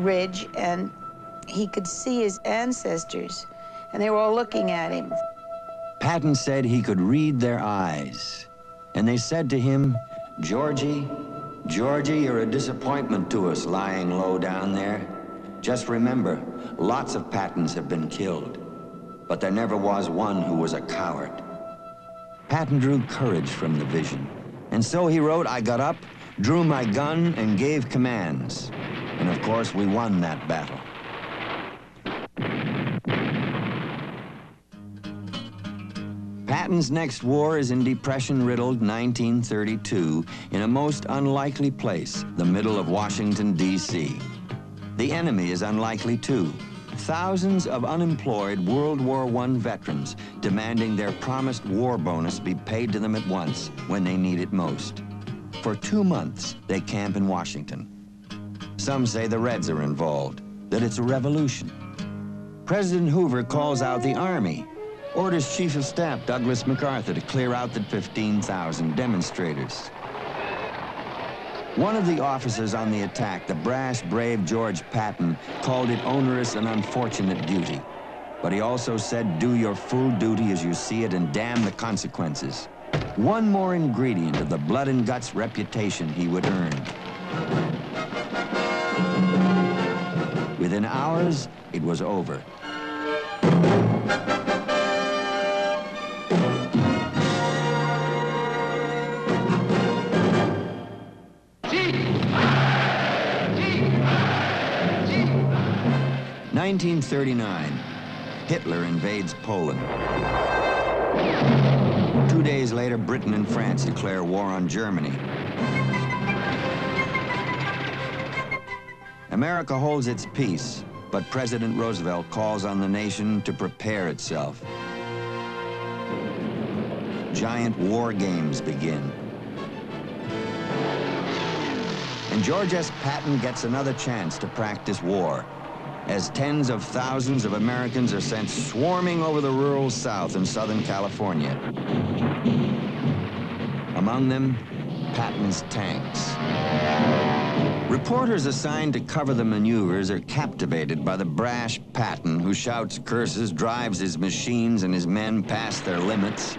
ridge, and he could see his ancestors, and they were all looking at him. Patton said he could read their eyes, and they said to him, "Georgie, Georgie, you're a disappointment to us lying low down there. Just remember, lots of Pattons have been killed, but there never was one who was a coward." Patton drew courage from the vision, and so he wrote, "I got up, drew my gun, and gave commands." And of course, we won that battle. Patton's next war is in depression-riddled 1932 in a most unlikely place, the middle of Washington, D.C. The enemy is unlikely, too. Thousands of unemployed World War I veterans demanding their promised war bonus be paid to them at once when they need it most. For 2 months, they camp in Washington. Some say the Reds are involved, that it's a revolution. President Hoover calls out the Army, orders Chief of Staff Douglas MacArthur to clear out the 15,000 demonstrators. One of the officers on the attack, the brash, brave George Patton, called it onerous and unfortunate duty. But he also said, "Do your full duty as you see it and damn the consequences." One more ingredient of the blood and guts reputation he would earn. Within hours, it was over. In 1939, Hitler invades Poland. 2 days later, Britain and France declare war on Germany. America holds its peace, but President Roosevelt calls on the nation to prepare itself. Giant war games begin. And George S. Patton gets another chance to practice war, as tens of thousands of Americans are sent swarming over the rural South and Southern California. Among them, Patton's tanks. Reporters assigned to cover the maneuvers are captivated by the brash Patton, who shouts curses, drives his machines and his men past their limits,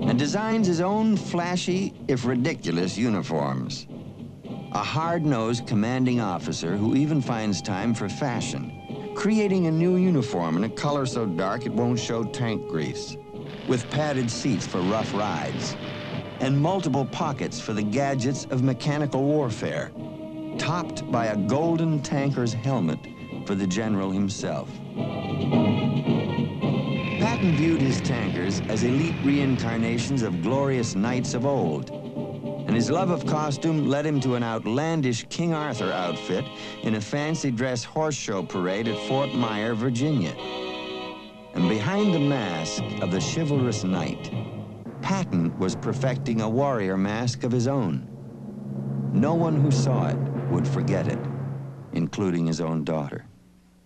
and designs his own flashy, if ridiculous, uniforms. A hard-nosed commanding officer who even finds time for fashion, creating a new uniform in a color so dark it won't show tank grease, with padded seats for rough rides, and multiple pockets for the gadgets of mechanical warfare, topped by a golden tanker's helmet for the general himself. Patton viewed his tankers as elite reincarnations of glorious knights of old, and his love of costume led him to an outlandish King Arthur outfit in a fancy-dress horse show parade at Fort Myer, Virginia. And behind the mask of the chivalrous knight, Patton was perfecting a warrior mask of his own. No one who saw it would forget it, including his own daughter.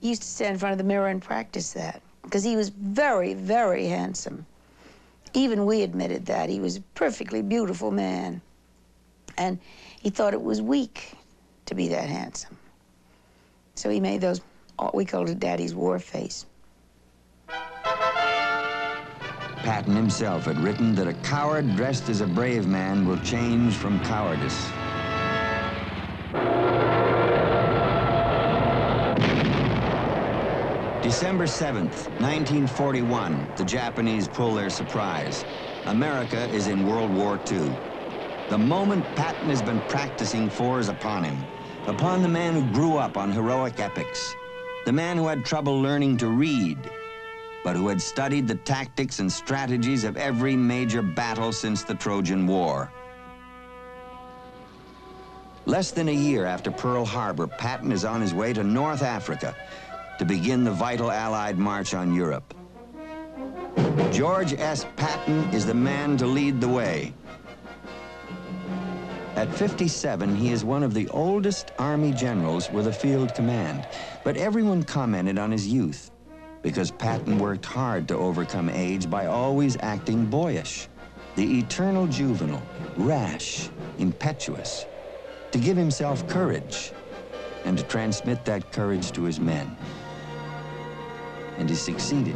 He used to stand in front of the mirror and practice that, because he was very, very handsome. Even we admitted that. He was a perfectly beautiful man. And he thought it was weak to be that handsome. So he made those, we called it Daddy's war face. Patton himself had written that a coward dressed as a brave man will change from cowardice. December 7th, 1941, the Japanese pull their surprise. America is in World War II. The moment Patton has been practicing for is upon him, upon the man who grew up on heroic epics, the man who had trouble learning to read, but who had studied the tactics and strategies of every major battle since the Trojan War. Less than a year after Pearl Harbor, Patton is on his way to North Africa to begin the vital Allied march on Europe. George S. Patton is the man to lead the way. At 57, he is one of the oldest Army generals with a field command, but everyone commented on his youth because Patton worked hard to overcome age by always acting boyish, the eternal juvenile, rash, impetuous, to give himself courage. and to transmit that courage to his men. And he succeeded.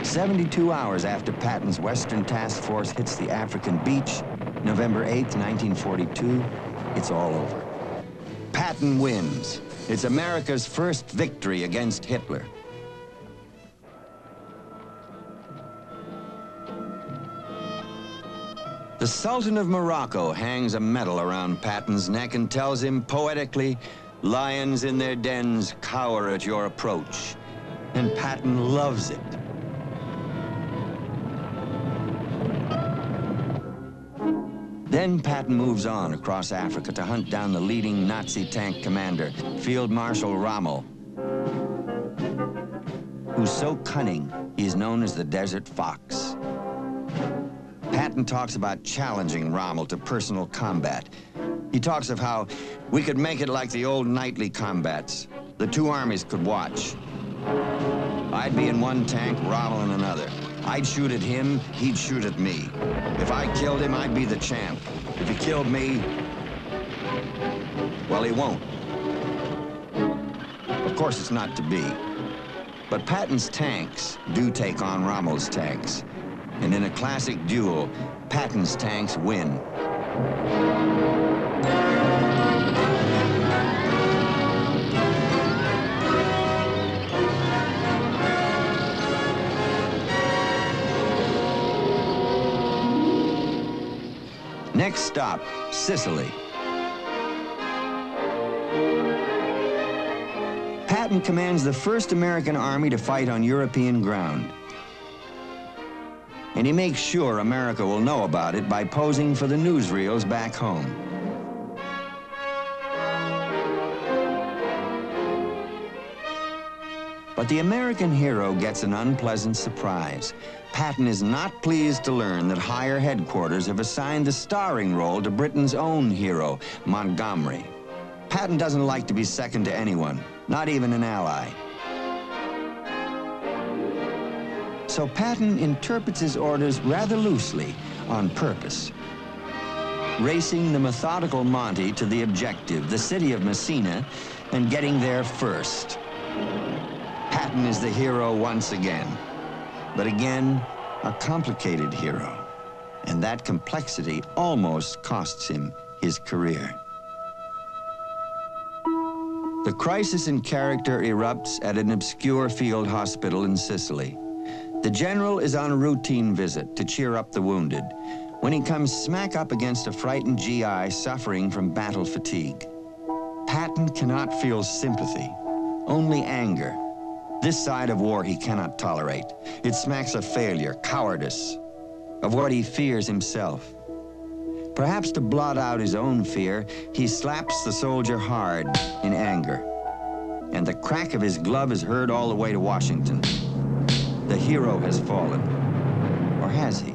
"72 hours after Patton's Western Task Force hits the African beach, November 8th, 1942, it's all over. Patton wins. It's America's first victory against Hitler. The Sultan of Morocco hangs a medal around Patton's neck and tells him poetically, "Lions in their dens cower at your approach." And Patton loves it. Then Patton moves on across Africa to hunt down the leading Nazi tank commander, Field Marshal Rommel, who's so cunning he is known as the Desert Fox. Patton talks about challenging Rommel to personal combat. He talks of how we could make it like the old nightly combats. The two armies could watch. I'd be in one tank, Rommel in another. I'd shoot at him, he'd shoot at me. If I killed him, I'd be the champ. If he killed me, well, he won't. Of course, it's not to be. But Patton's tanks do take on Rommel's tanks. And in a classic duel, Patton's tanks win. Next stop, Sicily. Patton commands the first American army to fight on European ground. And he makes sure America will know about it by posing for the newsreels back home. But the American hero gets an unpleasant surprise. Patton is not pleased to learn that higher headquarters have assigned the starring role to Britain's own hero, Montgomery. Patton doesn't like to be second to anyone, not even an ally. So Patton interprets his orders rather loosely, on purpose. Racing the methodical Monty to the objective, the city of Messina, and getting there first. Patton is the hero once again. But again, a complicated hero. And that complexity almost costs him his career. The crisis in character erupts at an obscure field hospital in Sicily. The general is on a routine visit to cheer up the wounded when he comes smack up against a frightened GI suffering from battle fatigue. Patton cannot feel sympathy, only anger. This side of war he cannot tolerate. It smacks of failure, cowardice, of what he fears himself. Perhaps to blot out his own fear, he slaps the soldier hard in anger. And the crack of his glove is heard all the way to Washington. The hero has fallen. Or has he?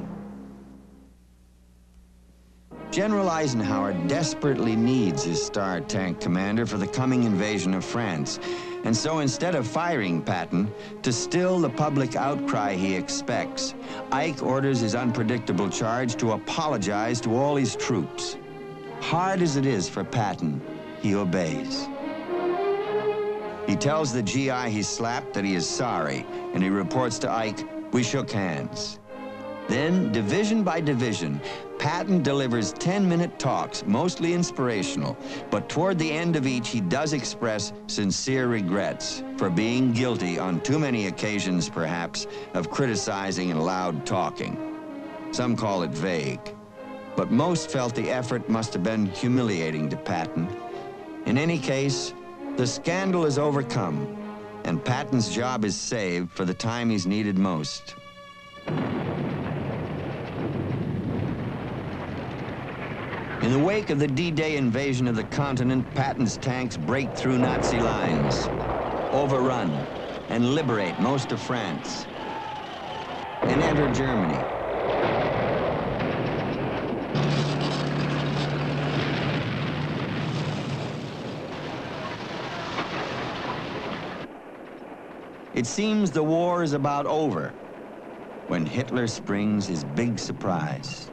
General Eisenhower desperately needs his star tank commander for the coming invasion of France. And so instead of firing Patton, to still the public outcry he expects, Ike orders his unpredictable charge to apologize to all his troops. Hard as it is for Patton, he obeys. He tells the GI he slapped that he is sorry, and he reports to Ike, "We shook hands." Then, division by division, Patton delivers 10-minute talks, mostly inspirational, but toward the end of each, he does express sincere regrets for being guilty on too many occasions, perhaps, of criticizing and loud talking. Some call it vague, but most felt the effort must have been humiliating to Patton. In any case, the scandal is overcome, and Patton's job is saved for the time he's needed most. In the wake of the D-Day invasion of the continent, Patton's tanks break through Nazi lines, overrun, and liberate most of France, and enter Germany. It seems the war is about over when Hitler springs his big surprise.